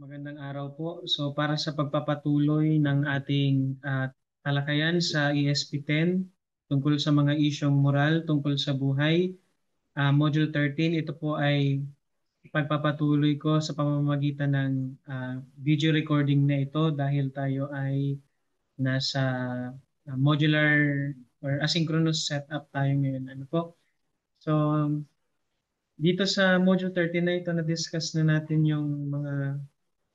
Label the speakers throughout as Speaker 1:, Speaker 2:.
Speaker 1: Magandang araw po. So para sa pagpapatuloy ng ating talakayan sa ESP 10 tungkol sa mga isyong moral tungkol sa buhay, Module 13, ito po ay pagpapatuloy ko sa pamamagitan ng video recording na ito dahil tayo ay nasa modular or asynchronous setup tayo ngayon. Ano po? So dito sa Module 13 na ito, na-discuss na natin yung mga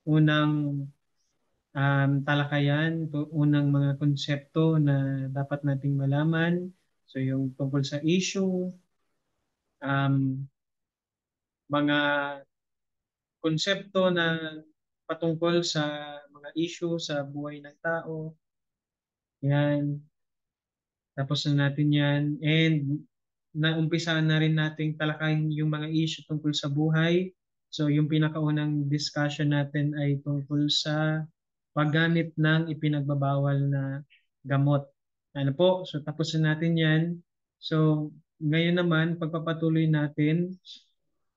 Speaker 1: unang talakayan, unang mga konsepto na dapat nating malaman. So yung tungkol sa issue, um, mga konsepto na patungkol sa mga issue sa buhay ng tao. Yan, tapos na natin yan. And naumpisahan na rin nating talakayin yung mga issue tungkol sa buhay. So yung pinakaunang discussion natin ay tungkol sa paggamit ng ipinagbabawal na gamot. Ano po? So tapos na natin yan. So ngayon naman, pagpapatuloy natin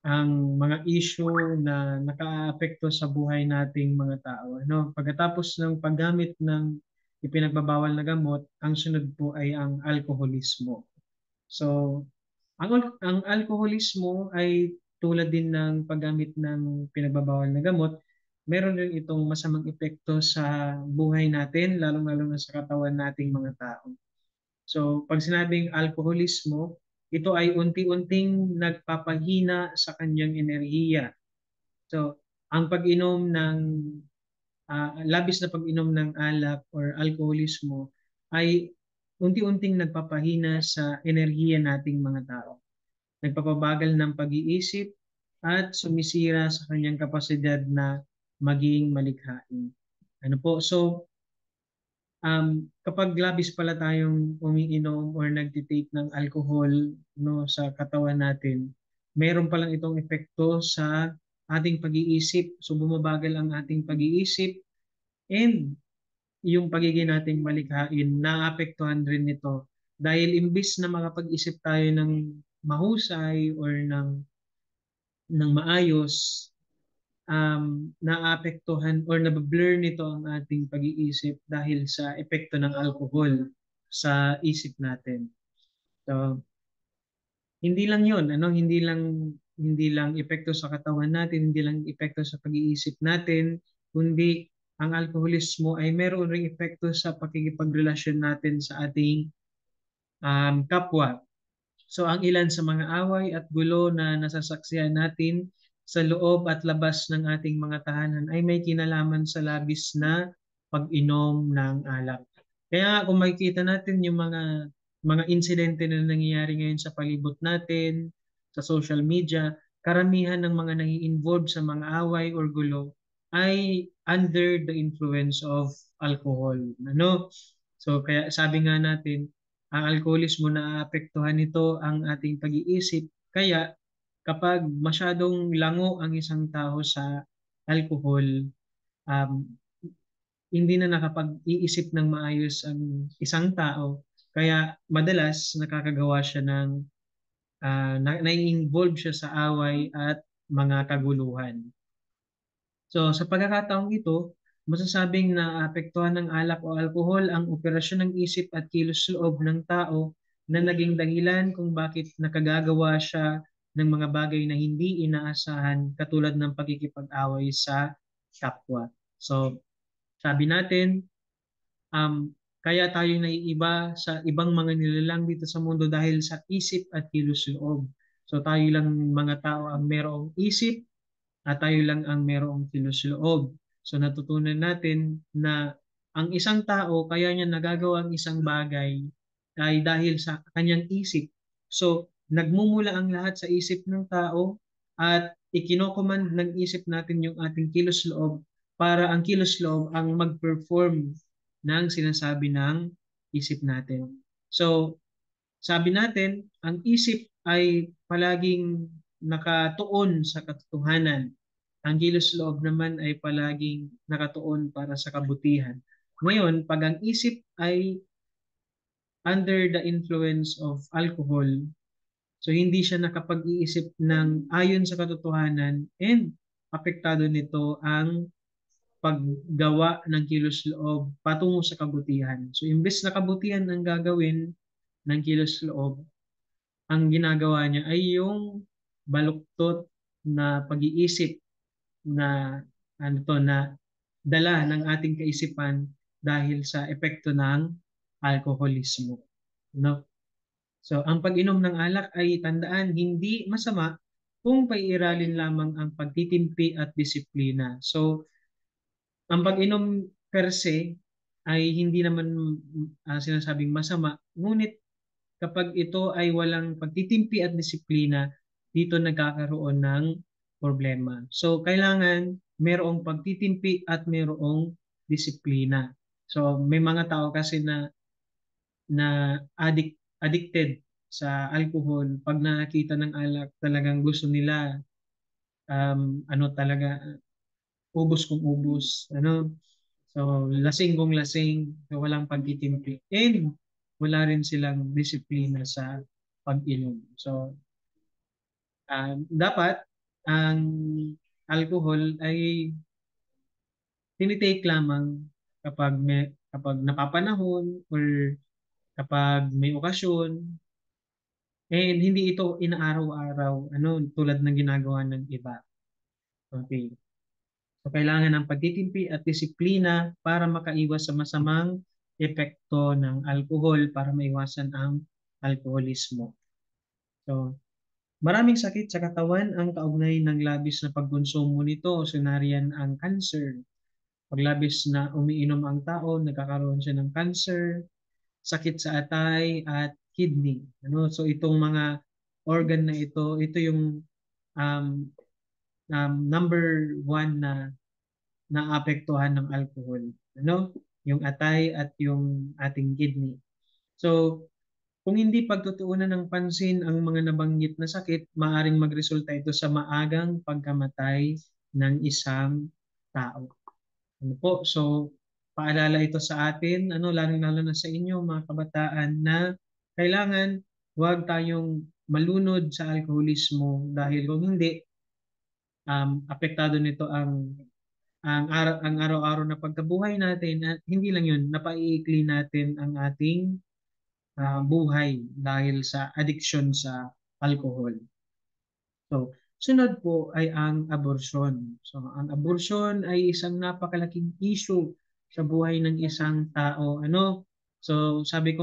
Speaker 1: ang mga issue na nakaapekto sa buhay nating mga tao. Ano? Pagkatapos ng paggamit ng ipinagbabawal na gamot, ang sunod po ay ang alkoholismo. So, ang alkoholismo ay tulad din ng paggamit ng pinagbabawal na gamot, meron rin itong masamang epekto sa buhay natin, lalong-lalo na sa katawan nating mga tao. So, pag sinabing alkoholismo, ito ay unti-unting nagpapahina sa kanyang enerhiya. So, ang pag-inom ng labis na pag-inom ng alak or alkoholismo ay unti-unting nagpapahina sa enerhiya nating mga tao. Nagpapabagal ng pag-iisip at sumisira sa kanyang kapasidad na maging malikhain. Ano po? So, kapag labis pala tayong umiinom or nagtitake ng alcohol no, sa katawan natin, meron palang itong epekto sa ating pag-iisip. So, bumabagal ang ating pag-iisip and yung pagiging nating malikhain, naapektuhan rin nito. Dahil imbis na makapag-isip tayo ng mahusay or ng maayos, naapektuhan or nabablur nito ang ating pag-iisip dahil sa epekto ng alcohol sa isip natin. So, hindi lang 'yon, ano, hindi lang epekto sa katawan natin, hindi lang epekto sa pag-iisip natin, kundi ang alkoholismo ay meron ring epekto sa pakikipagrelasyon natin sa ating kapwa. So ang ilan sa mga away at gulo na nasasaksihan natin sa loob at labas ng ating mga tahanan ay may kinalaman sa labis na pag-inom ng alak. Kaya kung makikita natin yung mga insidente na nangyayari ngayon sa palibot natin, sa social media, karamihan ng mga nai-involve sa mga away or gulo ay under the influence of alcohol. Ano? So kaya sabi nga natin, ang alkoholismo naaapektuhan nito ang ating pag-iisip. Kaya kapag masyadong lango ang isang tao sa alcohol, um, hindi na nakapag-iisip ng maayos ang isang tao. Kaya madalas nakakagawa siya ng nai-involve siya sa away at mga kaguluhan. So sa pagkakataong ito, masasabing na apektuhan ng alak o alkohol ang operasyon ng isip at kilos-loob ng tao na naging dahilan kung bakit nakagagawa siya ng mga bagay na hindi inaasahan katulad ng pagkikipag-away sa kapwa. So sabi natin, kaya tayo naiiba sa ibang mga nilalang dito sa mundo dahil sa isip at kilos-loob. So tayo lang mga tao ang merong isip at tayo lang ang merong kilos-loob. So natutunan natin na ang isang tao kaya niya nagagawa ang isang bagay ay dahil sa kanyang isip. So nagmumula ang lahat sa isip ng tao at ikinocommand ng isip natin yung ating kilos-loob para ang kilos-loob ang mag-perform ng sinasabi ng isip natin. So sabi natin, ang isip ay palaging nakatuon sa katotohanan. Ang kilos loob naman ay palaging nakatuon para sa kabutihan. Ngayon, pag ang isip ay under the influence of alcohol, so hindi siya nakapag-iisip ng ayon sa katotohanan and apektado nito ang paggawa ng kilos loob patungo sa kabutihan. So imbes na kabutihan ang gagawin ng kilos loob, ang ginagawa niya ay yung baluktot na pag-iisip na ano to na dala ng ating kaisipan dahil sa epekto ng alkoholismo. No? So, ang pag-inom ng alak ay tandaan hindi masama kung paiiralin lamang ang pagtitimpi at disiplina. So, ang pag-inom per se ay hindi naman sinasabing masama, ngunit kapag ito ay walang pagtitimpi at disiplina, dito nagkakaroon ng problema. So, kailangan merong pagtitimpi at merong disiplina. So, may mga tao kasi na addicted sa alcohol. Pag nakakita ng alak, talagang gusto nila ano talaga ubos kung ubos, ano. So, lasing kung lasing, so walang pagtitimpi. And wala rin silang disiplina sa pag-inom. So, dapat ang alcohol ay tinitake lamang kapag napapanahon or kapag may okasyon, and hindi ito inaaraw-araw, ano, tulad ng ginagawa ng iba. Okay. So, kailangan ng pagtitimpi at disiplina para makaiwas sa masamang epekto ng alkohol para maiwasan ang alkoholismo. So, maraming sakit sa katawan ang kaugnay ng labis na pagkonsumo nito. Sunarian ang cancer. Pag labis na umiinom ang tao, nagkakaroon siya ng cancer, sakit sa atay at kidney. Ano? So itong mga organ na ito yung um, number one na naapektuhan ng alcohol. Ano? Yung atay at yung ating kidney. So kung hindi pagtutuunan ng pansin ang mga nabanggit na sakit, maaring magresulta ito sa maagang pagkamatay ng isang tao. Ano po? So, paalala ito sa atin, ano, lalo-lalo na sa inyo, mga kabataan, na kailangan huwag tayong malunod sa alkoholismo dahil kung hindi, apektado nito ang araw-araw na pagkabuhay natin at hindi lang yun, napaiikli natin ang ating buhay dahil sa addiction sa alcohol. So, sunod po ay ang abortion. So, ang abortion ay isang napakalaking issue sa buhay ng isang tao. Ano? So, sabi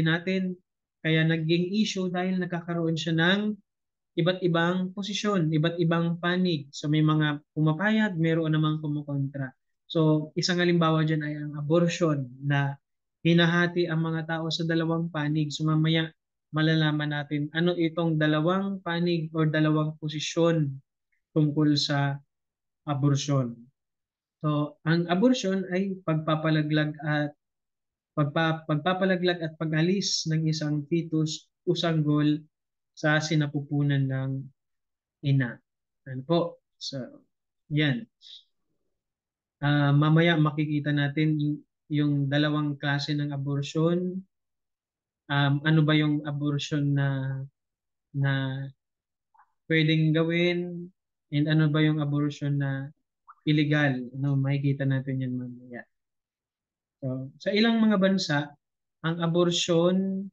Speaker 1: natin, kaya naging issue dahil nagkakaroon siya ng iba't ibang posisyon, iba't ibang panig. So, may mga pumapayag, meron namang kumukontra. So, isang halimbawa dyan ay ang abortion na hinahati ang mga tao sa dalawang panig. So, mamaya malalaman natin ano itong dalawang panig o dalawang posisyon tungkol sa abortion. So, ang abortion ay pagpapalaglag at pag-alis ng isang fetus o sanggol sa sinapupunan ng ina. Ano po? So, yan. Mamaya makikita natin yung dalawang klase ng abortion. Ano ba yung abortion na pwedeng gawin, and ano ba yung abortion na illegal. Ano, makikita natin yan mamaya. So, sa ilang mga bansa, ang abortion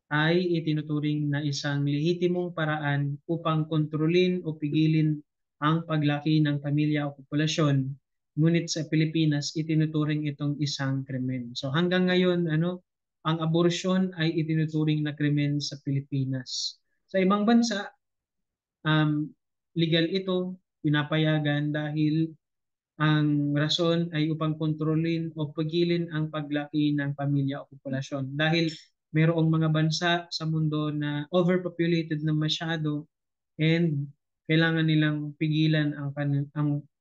Speaker 1: ay itinuturing na isang lehitimong paraan upang kontrolin o pigilin ang paglaki ng pamilya o populasyon. Ngunit sa Pilipinas, itinuturing itong isang krimen. So hanggang ngayon, ano, ang abortion ay itinuturing na krimen sa Pilipinas. Sa ibang bansa, legal ito, pinapayagan dahil ang rason ay upang kontrolin o pagilin ang paglaki ng pamilya o populasyon. Dahil mayroong mga bansa sa mundo na overpopulated na masyado, and kailangan nilang pigilan ang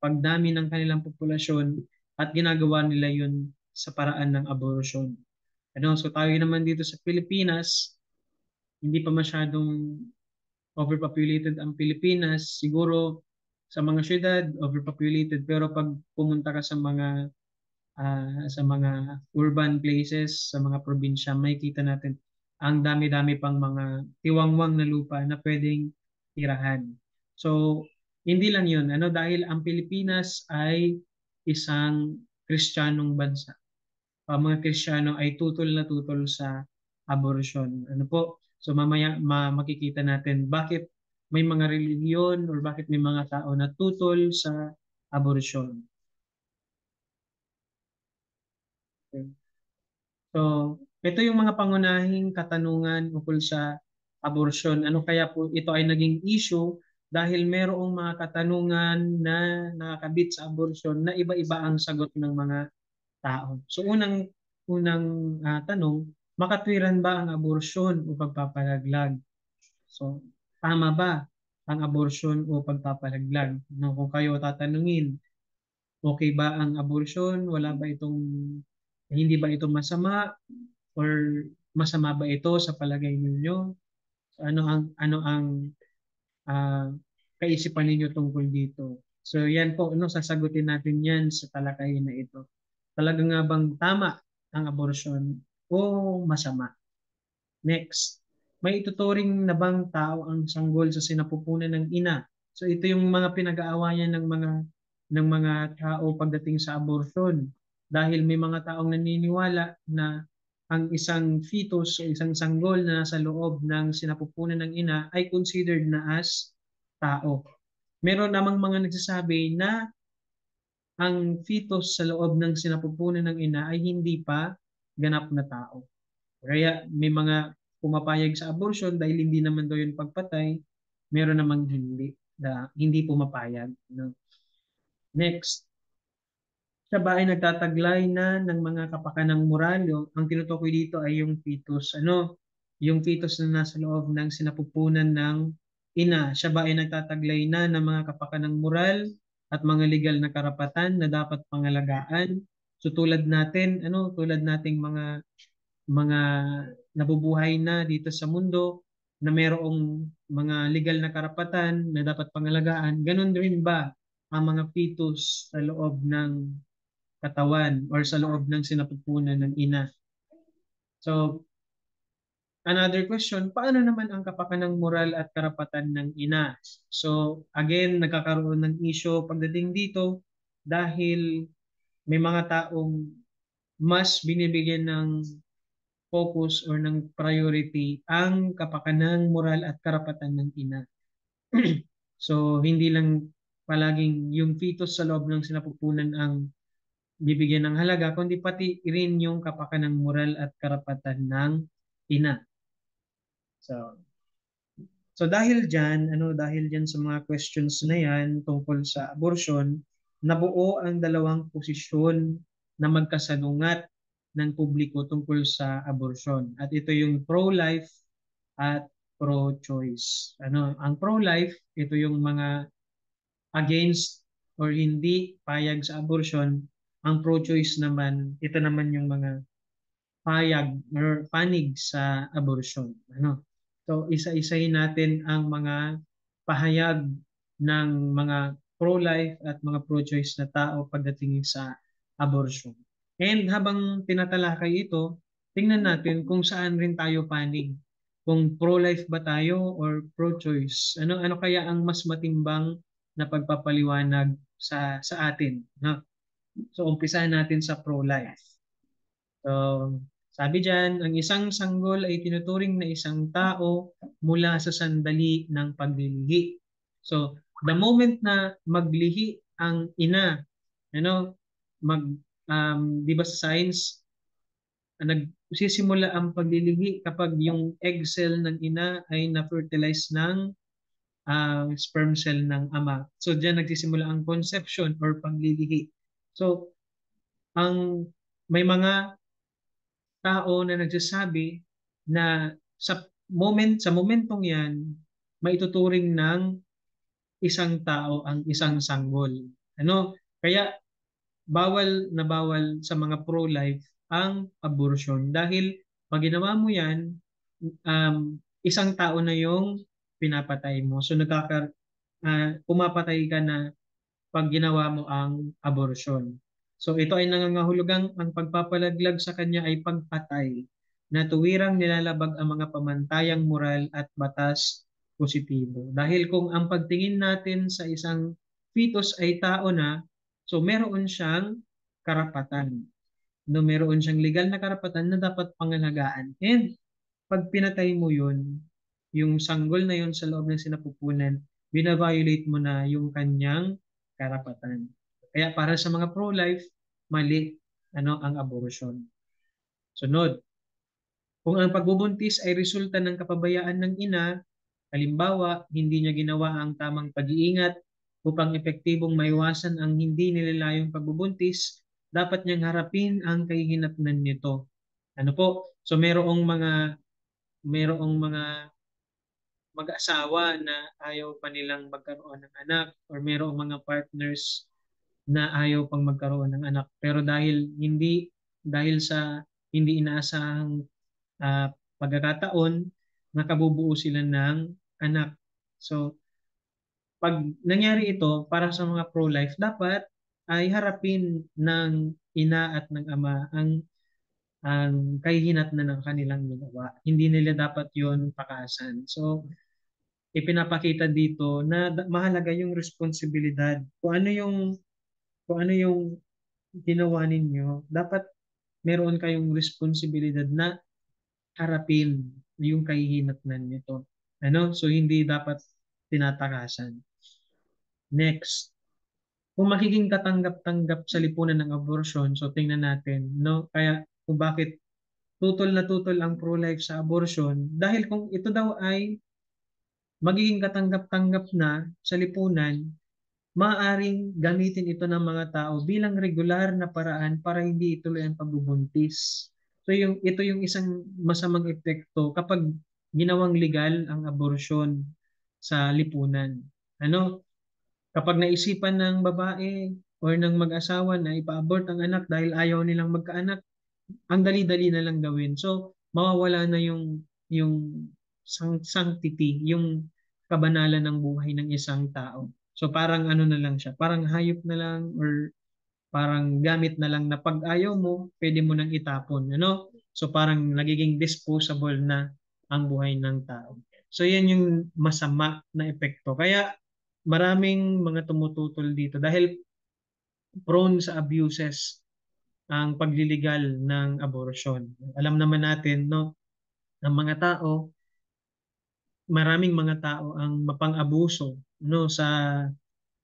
Speaker 1: pagdami ng kanilang populasyon at ginagawa nila yun sa paraan ng abortion. Ano, so tayo naman dito sa Pilipinas, hindi pa masyadong overpopulated ang Pilipinas. Siguro sa mga syudad, overpopulated. Pero pag pumunta ka sa mga urban places, sa mga probinsya, makikita natin ang dami-dami pang mga tiwangwang na lupa na pwedeng tirahan. So, hindi lang yun. Ano, dahil ang Pilipinas ay isang Kristiyanong bansa. Ang mga Kristiyano ay tutol na tutol sa abortion. Ano po? So mamaya makikita natin bakit may mga relihiyon or bakit may mga tao na tutol sa abortion. Okay. So, ito yung mga pangunahing katanungan ukol sa abortion. Ano kaya po ito ay naging issue dahil merong mga katanungan na nakakabit sa abortion na iba-iba ang sagot ng mga tao. So, unang tanong, makatwiran ba ang abortion o pagpapalaglag? So, tama ba ang abortion o pagpapalaglag? No, kung kayo tatanungin, okay ba ang abortion? Wala ba itong, hindi ba ito masama? Or masama ba ito sa palagay ninyo? So, ano ang ah, kaisipan ninyo tungkol dito? So yan po, sasagutin natin yan sa talakayan na ito. Talaga nga bang tama ang abortion o masama? Next, may ituturing na bang tao ang sanggol sa sinapupunan ng ina? So ito yung mga pinag-aawayan ng mga tao pagdating sa abortion. Dahil may mga taong naniniwala na ang isang fetus o isang sanggol na nasa loob ng sinapupunan ng ina ay considered na as tao. Meron namang mga nagsasabi na ang fetus sa loob ng sinapupunan ng ina ay hindi pa ganap na tao. Kaya may mga pumapayag sa abortion dahil hindi naman daw yun pagpatay, meron namang hindi pumapayag. No? Next, siya ba ay nagtataglay na ng mga kapakanang moral? Ang tinutukoy dito ay yung fetus. Yung fetus na nasa loob ng sinapupunan ng ina. Siya ba ay nagtataglay na ng mga kapakanang moral at mga legal na karapatan na dapat pangalagaan? So tulad nating mga nabubuhay na dito sa mundo na mayroong mga legal na karapatan na dapat pangalagaan, ganun rin ba ang mga fetus sa loob ng katawan or sa loob ng sinapupunan ng ina? So, another question, paano naman ang kapakanang moral at karapatan ng ina? So, again, nagkakaroon ng issue pagdating dito dahil may mga taong mas binibigyan ng focus or ng priority ang kapakanang moral at karapatan ng ina. So, hindi lang palaging yung fetus sa loob ng sinapupunan ang bibigyan ng halaga, kundi pati rin yung kapakanang moral at karapatan ng ina. So, dahil diyan sa mga questions na yan tungkol sa abortion, nabuo ang dalawang posisyon na magkasalungat ng publiko tungkol sa abortion. At ito yung pro-life at pro-choice. Ang pro-life, ito yung mga against or hindi payag sa abortion. Ang pro-choice naman, ito naman yung mga payag or panig sa abortion. So isa-isahin natin ang mga pahayag ng mga pro-life at mga pro-choice na tao pagdating sa abortion. And habang tinatalakay ito, tingnan natin kung saan rin tayo panig. Kung pro-life ba tayo or pro-choice. Ano kaya ang mas matimbang na pagpapaliwanag sa atin, no? So umpisahan natin sa pro-life. So, sabi diyan, ang isang sanggol ay tinuturing na isang tao mula sa sandali ng paglilihi. So, the moment na maglihi ang ina, ano, mag 'di ba sa science, nagsisimula ang paglilihi kapag yung egg cell ng ina ay na-fertilize ng sperm cell ng ama. So, diyan nagsisimula ang conception or paglilihi. So, ang may mga tao na nagsasabi na sa momentong 'yan, maituturing ng isang tao ang isang sanggol. Kaya bawal na bawal sa mga pro-life ang abortion dahil pag ginawa mo 'yan, isang tao na yung pinapatay mo. So pumapatay ka na pag ginawa mo ang abortion. So ito ay nangangahulugang ang pagpapalaglag sa kanya ay pagpatay na tuwirang nilalabag ang mga pamantayang moral at batas positibo. Dahil kung ang pagtingin natin sa isang fetus ay tao na, So meron siyang karapatan. No, meron siyang legal na karapatan na dapat pangalagaan. And pag pinatay mo yun, yung sanggol na yun sa loob ng sinapupunan, binaviolate mo na yung kanyang karapatan. Kaya para sa mga pro-life, mali ang abortion. Sunod, kung ang pagbubuntis ay resulta ng kapabayaan ng ina, halimbawa, hindi niya ginawa ang tamang pag-iingat upang epektibong maiwasan ang hindi nilalayong pagbubuntis, dapat niyang harapin ang kahihinatnan nito. Ano po? So merong mga mag-asawa na ayaw pa nilang magkaroon ng anak or merong mga partners na ayaw pang magkaroon ng anak. Pero dahil sa hindi inaasahang ah, pagkakataon, nakabubuo sila ng anak. So, pag nangyari ito para sa mga pro-life, dapat ay harapin ng ina at ng ama ang kahihinatnan ng kanilang ginawa. Hindi nila dapat yon takasan. So, ipinapakita dito na mahalaga yung responsibilidad. Kung ano yung ginawa ninyo, dapat meron kayong responsibilidad na harapin yung kahihinatnan nito. So hindi dapat tinatakasan. Next, kung magiging katanggap-tanggap sa lipunan ng abortion, so tingnan natin, no? Kaya kung bakit tutol na tutol ang pro-life sa abortion, dahil kung ito daw ay magiging katanggap-tanggap na sa lipunan, maaaring gamitin ito ng mga tao bilang regular na paraan para hindi ituloy ang pagbubuntis. So ito yung isang masamang epekto kapag ginawang legal ang abortion sa lipunan. Kapag naisipan ng babae or ng mag-asawa na ipa-abort ang anak dahil ayaw nilang magkaanak, ang dali-dali na lang gawin. So mawawala na yung sanctity, yung kabanalan ng buhay ng isang tao. So parang ano na lang siya, parang hayop na lang or parang gamit na lang na pag ayaw mo, pwede mo nang itapon, So parang nagiging disposable na ang buhay ng tao. So yan yung masama na epekto. Kaya maraming mga tumututol dito dahil prone sa abuses ang pagliligal ng abortion. Alam naman natin, no, ang mga tao, maraming mga tao ang mapang-abuso, no, sa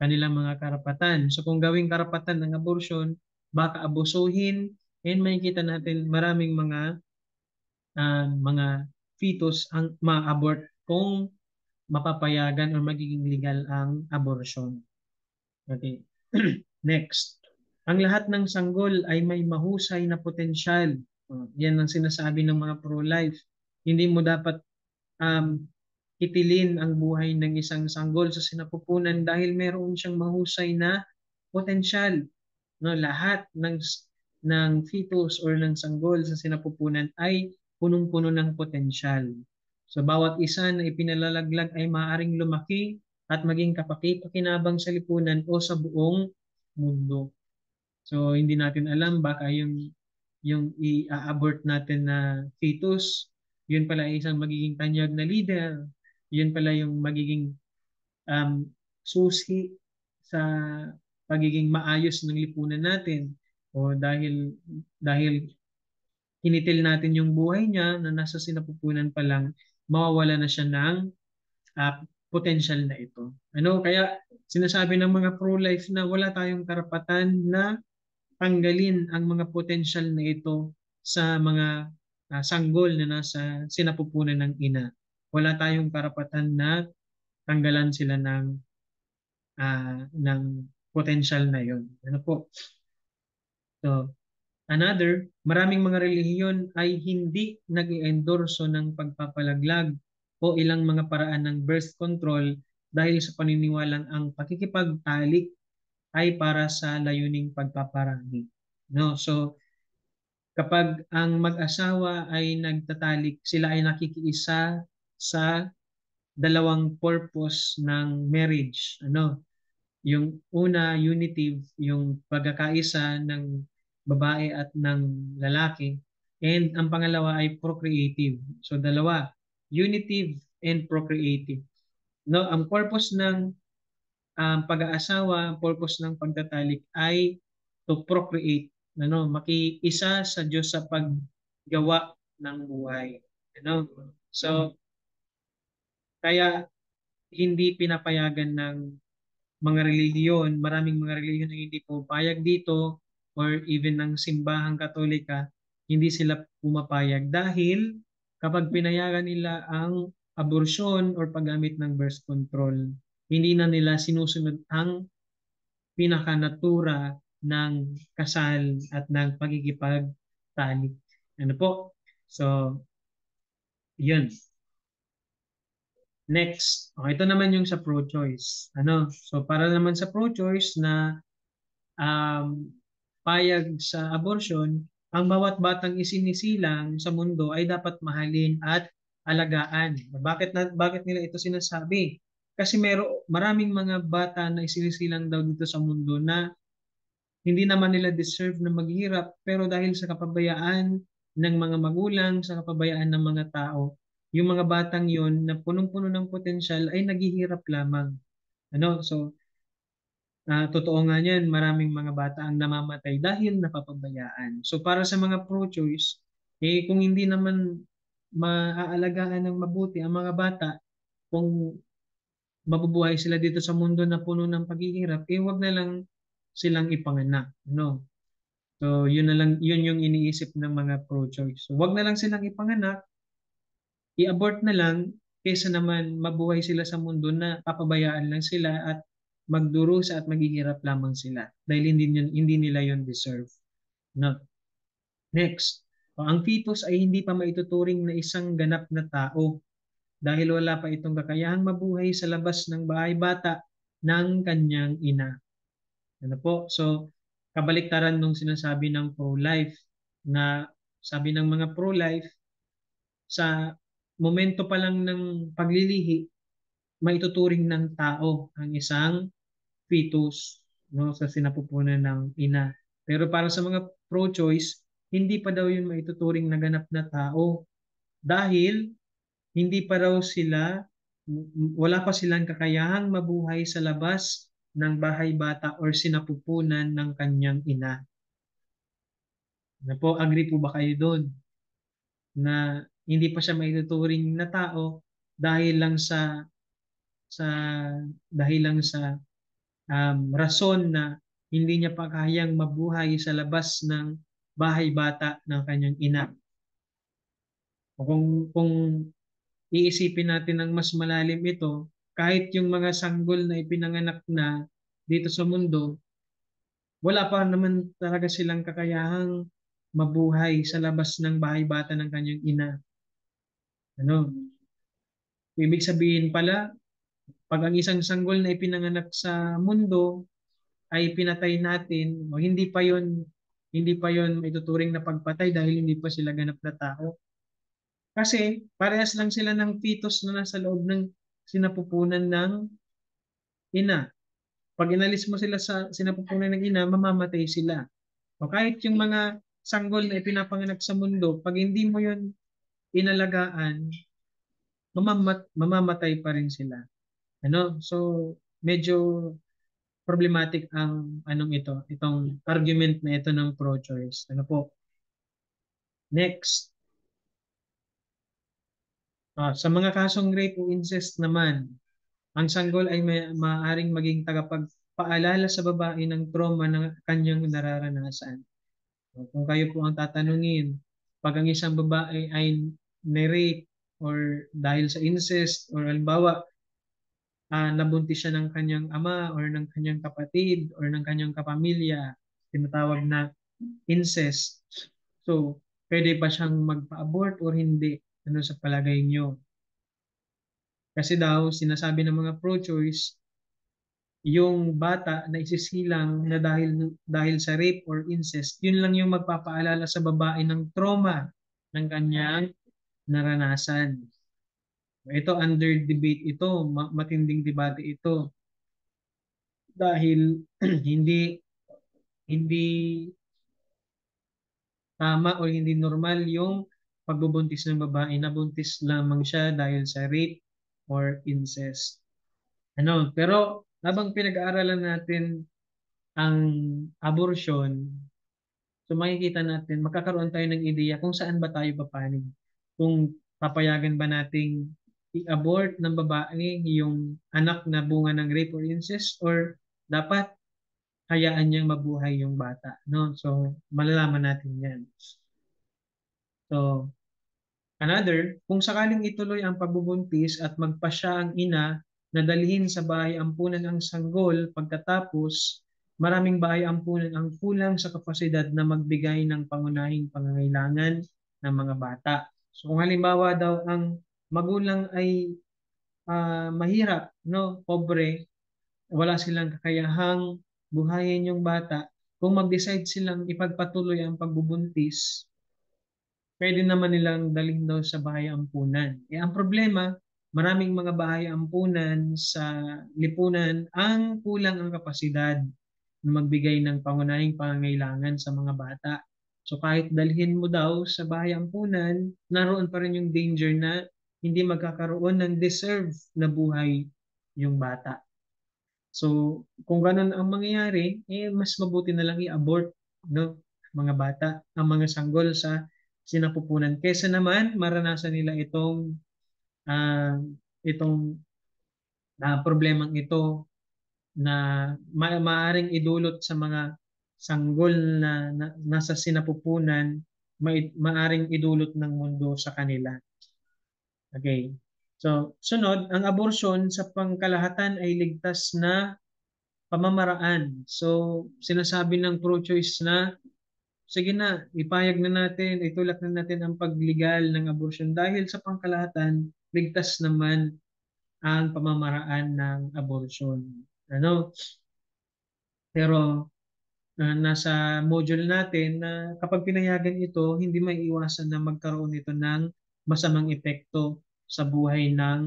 Speaker 1: kanilang mga karapatan. So kung gawing karapatan ng abortion, baka abusuhin, and makikita natin maraming mga fetus ang ma-abort kung mapapayagan o magiging legal ang abortion. Okay. Next. Ang lahat ng sanggol ay may mahusay na potensyal. Yan ang sinasabi ng mga pro-life. Hindi mo dapat um, itilin ang buhay ng isang sanggol sa sinapupunan dahil meron siyang mahusay na potensyal. No, lahat ng fetus or ng sanggol sa sinapupunan ay punong-puno ng potensyal. So bawat isa na ipinalalaglag ay maaaring lumaki at maging kapaki-pakinabang sa lipunan o sa buong mundo. So hindi natin alam baka yung i-abort natin na fetus, yun pala ay isang magiging tanyag na leader. Yun pala yung magiging um, susi sa pagiging maayos ng lipunan natin. O dahil kinitil natin yung buhay niya na nasa sinapupunan pa lang, mawawala na siya ng uh, potential na ito. Kaya sinasabi ng mga pro-life na wala tayong karapatan na tanggalin ang mga potential na ito sa mga sanggol na nasa sinapupunan ng ina. Wala tayong karapatan na tanggalan sila ng potential na yon. Ano po? So, maraming mga relihiyon ay hindi nag-endorso ng pagpapalaglag o ilang mga paraan ng birth control dahil sa paniniwalang ang pakikipagtalik ay para sa layuning pagpaparami. So, kapag ang mag-asawa ay nagtatalik, sila ay nakikiisa sa dalawang purpose ng marriage. Yung una, unitive, yung pagkakaisa ng babae at ng lalaki. And ang pangalawa ay procreative. So dalawa, unitive and procreative. Ang purpose ng ang pag-aasawa, ang purpose ng pagtatalik ay to procreate, ano, makiisa sa Diyos sa paggawa ng buhay. Ano? So, kaya hindi pinapayagan ng mga relihiyon, maraming mga relihiyon na hindi pumapayag dito or even ng simbahang Katolika, hindi sila pumapayag dahil kapag pinayagan nila ang abortion or paggamit ng birth control, hindi na nila sinusunod ang pinakanatura ng kasal at ng pagkikipagtalik. Ano po? So, yun. Next, ito naman yung sa pro-choice. Ano? So, para naman sa pro-choice na um, payag sa abortion, ang bawat batang isinisilang sa mundo ay dapat mahalin at alagaan. Bakit nila ito sinasabi? Kasi maraming mga bata na isinisilang daw dito sa mundo na hindi naman nila deserve na maghirap, pero dahil sa kapabayaan ng mga magulang, sa kapabayaan ng mga tao, yung mga batang yon na punong-puno ng potensyal ay naghihirap lamang. Ano? So, totoo nga niyan, maraming mga bata ang namamatay dahil napapabayaan. So para sa mga pro-choice, kung hindi naman maaalagaan ng mabuti ang mga bata, kung mabubuhay sila dito sa mundo na puno ng paghihirap, wag na lang silang ipanganak. No? So yun na lang, yun yung iniisip ng mga pro-choice. So wag na lang silang ipanganak, i-abort na lang kaysa naman mabuhay sila sa mundo na papabayaan lang sila at magdurusa at maghihirap lamang sila dahil hindi nila yon deserve. No. Next, ang fetus ay hindi pa maituturing na isang ganap na tao dahil wala pa itong kakayahang mabuhay sa labas ng bahay bata ng kanyang ina. Ano po? So, kabaliktaran nung sinasabi ng pro-life na sabi ng mga pro-life sa momento pa lang ng paglilihi, maituturing ng tao ang isang fetus, no, sa sinapupunan ng ina. Pero para sa mga pro-choice, hindi pa daw yun maituturing na ganap na tao dahil hindi pa raw sila, wala pa silang kakayahang mabuhay sa labas ng bahay bata or sinapupunan ng kanyang ina. Na po, agree po ba kayo doon? Na hindi pa siya maituturing na tao dahil lang sa dahil lang sa rason na hindi niya pa kayang mabuhay sa labas ng bahay bata ng kanyang ina. O kung iisipin natin ng mas malalim ito, kahit yung mga sanggol na ipinanganak na dito sa mundo, wala pa naman talaga silang kakayahang mabuhay sa labas ng bahay bata ng kanyang ina. Ano? Ibig sabihin pala, pag ang isang sanggol na ipinanganak sa mundo ay pinatay natin, o hindi pa yon maituturing na pagpatay dahil hindi pa sila ganap na tao. Kasi parehas lang sila ng fetus na nasa loob ng sinapupunan ng ina. Pag inalis mo sila sa sinapupunan ng ina, mamamatay sila. O kahit yung mga sanggol na ipinapanganak sa mundo, pag hindi mo yon inalagaan, mamamatay pa rin sila. Ano? So, medyo problematic ang itong argument na ito ng pro-choice. Ano po? Next, sa mga kasong rape o incest naman, ang sanggol ay maaaring maging tagapagpaalala sa babae ng trauma na kanyang nararanasan. Kung kayo po ang tatanungin, pag ang isang babae ay na-rape or dahil sa incest or halimbawa nabuntis siya ng kanyang ama or ng kanyang kapatid or ng kanyang kapamilya, tinatawag na incest. So, pwede ba siyang magpa-abort or hindi? Ano sa palagay niyo? Kasi daw, sinasabi ng mga pro-choice, yung bata na isisilang na dahil sa rape or incest, yun lang yung magpapaalala sa babae ng trauma ng kanyang naranasan. Ito under debate ito, matinding debate ito dahil hindi hindi tama o hindi normal yung pagbubuntis ng babae. Nabuntis lamang siya dahil sa rape or incest. Ano, pero habang pinag-aaralan natin ang abortion, so makikita natin, magkakaroon tayo ng ideya kung saan ba tayo papanig. Kung papayagan ba nating i-abort ng babae yung anak na bunga ng rape or incest, or dapat hayaan niyang mabuhay yung bata, no? So malalaman natin 'yan. So another, kung sakaling ituloy ang pagbubuntis at magpasya ang ina na dalhin sa bahay ampunan ang sanggol pagkatapos, maraming bahay ampunan ang kulang sa kapasidad na magbigay ng pangunahing pangangailangan ng mga bata. So kung halimbawa daw ang magulang ay mahirap, no, pobre, wala silang kakayahang buhayin yung bata, kung mag-decide silang ipagpatuloy ang pagbubuntis, pwede naman nilang dalhin daw sa bahay ampunan. Eh, ang problema, maraming mga bahay ampunan sa lipunan ang kulang ang kapasidad na magbigay ng pangunahing pangangailangan sa mga bata. So kahit dalhin mo daw sa bahay ampunan, naroon pa rin yung danger na hindi magkakaroon ng deserve na buhay yung bata. So kung ganun ang mangyayari, eh mas mabuti na lang i-abort, no, mga bata, ang mga sanggol sa sinapupunan kesa naman maranasan nila ah, itong problemang ito na maaring idulot sa mga sanggol na nasa sinapupunan, maaring idulot ng mundo sa kanila. Okay. So, sunod, ang abortion sa pangkalahatan ay ligtas na pamamaraan. So, sinasabi ng pro-choice na, sige na, ipayag na natin, itulak na natin ang pagligal ng abortion dahil sa pangkalahatan, ligtas naman ang pamamaraan ng abortion. Ano? Pero nasa module natin na kapag pinayagan ito, hindi may iwasan na magkaroon ito ng masamang epekto sa buhay ng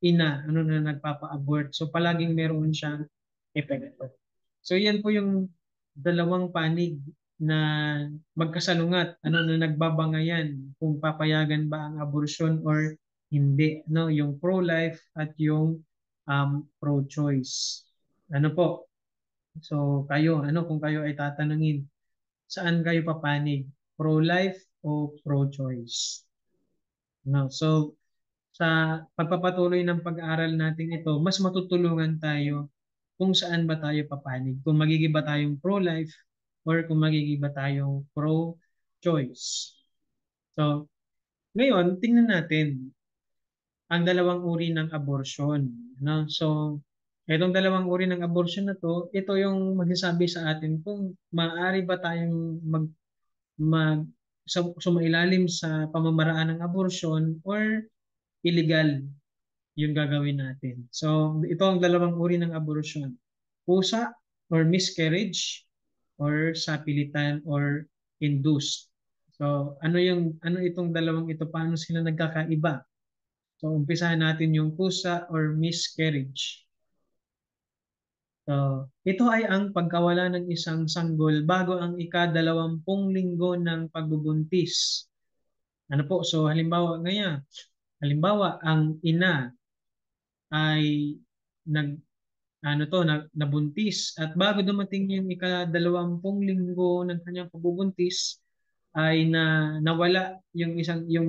Speaker 1: ina, ano na nagpapa-abort. So palaging meron siyang epekto. So yan po yung dalawang panig na magkasalungat, ano na nagbabangayan kung papayagan ba ang abortion or hindi, no? Yung pro-life at yung pro-choice. Ano po? So kayo, ano kung kayo ay tatanungin, saan kayo papanig? Pro-life o pro-choice? No. So sa pagpapatuloy ng pag-aaral natin ito, mas matutulungan tayo kung saan ba tayo papanig. Kung magiging ba tayong pro-life or kung magiging ba tayong pro-choice. So, ngayon, tingnan natin ang dalawang uri ng abortion. No? So, itong dalawang uri ng abortion na to, ito yung magsasabi sa atin kung maaari ba tayong mag sumailalim sa pamamaraan ng abortion or illegal yung gagawin natin. So, ito ang dalawang uri ng abortion. Pusa or miscarriage or sapilitan or induced. So, ano itong dalawang ito, paano sila nagkakaiba? So, umpisahan natin yung pusa or miscarriage. So, ito ay ang pagkawala ng isang sanggol bago ang ika-20 linggo ng pagbubuntis. Ano po? So, halimbawa, ang ina ay nag nabuntis at bago dumating yung ika-20 linggo ng kanyang pagbubuntis ay nawala yung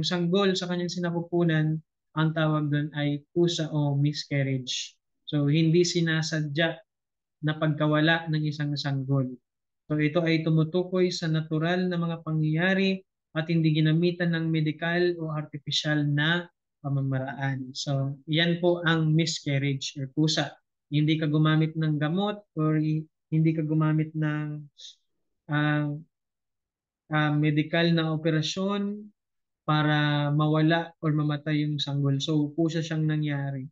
Speaker 1: sanggol sa kanyang sinapupunan, ang tawag doon ay pusa o miscarriage. So hindi sinasadya na pagkawala ng isang sanggol. So ito ay tumutukoy sa natural na mga pangyayari at hindi ginamitan ng medikal o artificial na pamamaraan. So yan po ang miscarriage or pusa. Hindi ka gumamit ng gamot or hindi ka gumamit ng uh, medical na operasyon para mawala or mamatay yung sanggol. So pusa siyang nangyari.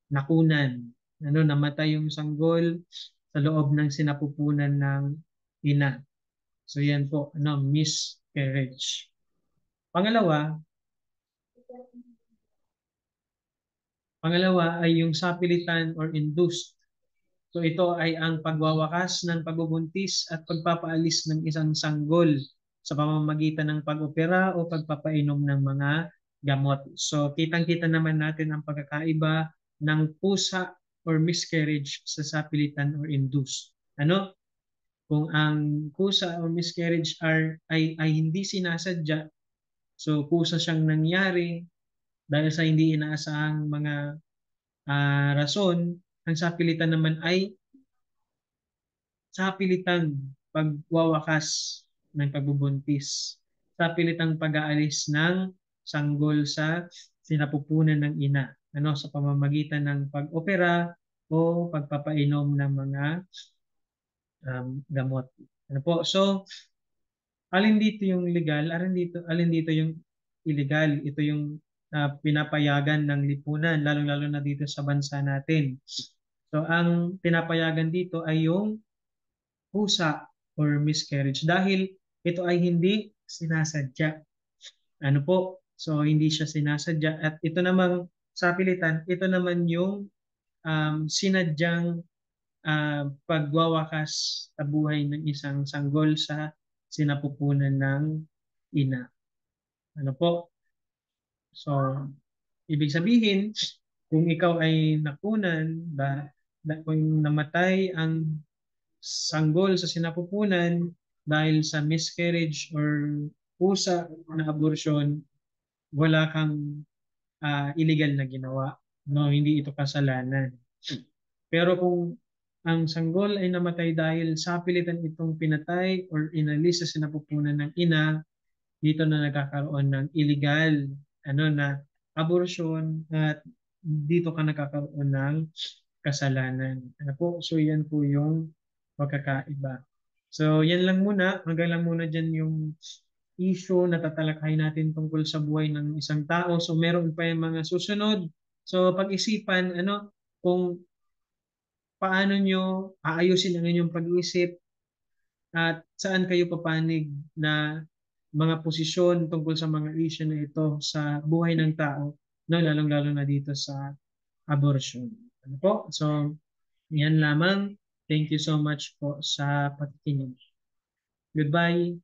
Speaker 1: Nakunan. Namatay yung sanggol sa loob ng sinapupunan ng ina. So yan po, miscarriage. Pangalawa, ay yung sapilitan or induced. So ito ay ang pagwawakas ng pagbubuntis at pagpapaalis ng isang sanggol sa pamamagitan ng pag-opera o pagpapainom ng mga gamot. So kitang-kita naman natin ang pagkakaiba ng pusa or miscarriage sa sapilitan or induced. Ano? Kung ang kusa or miscarriage ay hindi sinasadya, so kusa siyang nangyari dahil sa hindi inaasahang mga rason, ang sapilitan naman ay sapilitang pagwawakas ng pagbubuntis, sapilitang pag-aalis ng sanggol sa sinapupunan ng ina, ano, sa pamamagitan ng pag-opera o pagpapainom ng mga gamot. Ano po? So, alin dito yung legal, alin dito yung illegal. Ito yung pinapayagan ng lipunan, lalong-lalo na dito sa bansa natin. So, ang pinapayagan dito ay yung pusa or miscarriage dahil ito ay hindi sinasadya. Ano po? So, hindi siya sinasadya. At ito namang sa pilitan, ito naman yung sinadyang pagwawakas sa buhay ng isang sanggol sa sinapupunan ng ina. Ano po? So, ibig sabihin, kung ikaw ay nakunan, kung namatay ang sanggol sa sinapupunan dahil sa miscarriage or pusa na abortion, wala kang illegal na ginawa. No, hindi ito kasalanan. Pero kung ang sanggol ay namatay dahil sa pilitan itong pinatay or inalis sa sinapupunan ng ina, dito na nagkakaroon ng illegal na abortion at dito ka nagkakaroon ng kasalanan. Ano po? So yan po yung pagkakaiba. So yan lang muna, hanggang lang muna dyan yung issue na tatalakayin natin tungkol sa buhay ng isang tao. So meron pa yung mga susunod. So pag-isipan, kung paano nyo aayusin ang inyong pag-iisip at saan kayo papanig na mga posisyon tungkol sa mga issue na ito sa buhay ng tao, no, lalong-lalo na dito sa abortion. Ano po? So, yan lamang. Thank you so much po sa pakikinig. Goodbye.